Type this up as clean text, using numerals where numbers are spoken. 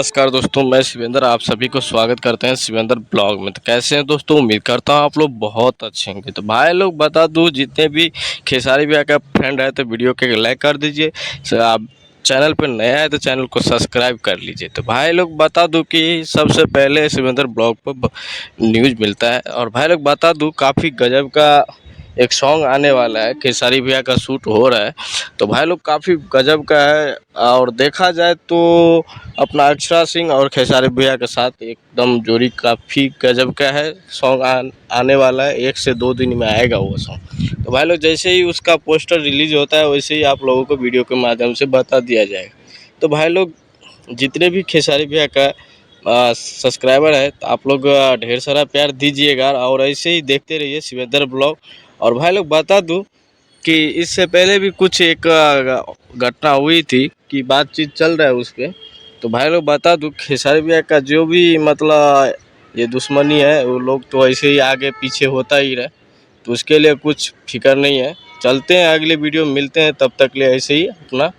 नमस्कार दोस्तों, मैं शिवेंद्र आप सभी को स्वागत करते हैं शिवेंद्र ब्लॉग में। तो कैसे हैं दोस्तों? उम्मीद करता हूँ आप लोग बहुत अच्छे होंगे। तो भाई लोग बता दूँ, जितने भी खेसारी भैया का फ्रेंड है तो वीडियो के लाइक कर दीजिए। आप चैनल पर नया है तो चैनल को सब्सक्राइब कर लीजिए। तो भाई लोग बता दूँ कि सबसे पहले शिवेंद्र ब्लॉग पर न्यूज़ मिलता है। और भाई लोग बता दूँ, काफ़ी गजब का एक सॉन्ग आने वाला है, खेसारी भैया का शूट हो रहा है। तो भाई लोग काफ़ी गजब का है। और देखा जाए तो अपना अक्षरा सिंह और खेसारी भैया के साथ एकदम जोड़ी काफ़ी गजब का है। सॉन्ग आने वाला है, 1 से 2 दिन में आएगा वो सॉन्ग। तो भाई लोग जैसे ही उसका पोस्टर रिलीज होता है वैसे ही आप लोगों को वीडियो के माध्यम से बता दिया जाएगा। तो भाई लोग जितने भी खेसारी भैया का सब्सक्राइबर है तो आप लोग ढेर सारा प्यार दीजिएगा और ऐसे ही देखते रहिए शिवेंद्र ब्लॉग। और भाई लोग बता दूँ कि इससे पहले भी कुछ एक घटना हुई थी कि बातचीत चल रहा है उस पे। तो भाई लोग बता दूँ, खेसारी भैया का जो भी मतलब ये दुश्मनी है, वो लोग तो ऐसे ही आगे पीछे होता ही रहे, तो उसके लिए कुछ फिक्र नहीं है। चलते हैं अगले वीडियो में मिलते हैं, तब तक लिए ऐसे ही अपना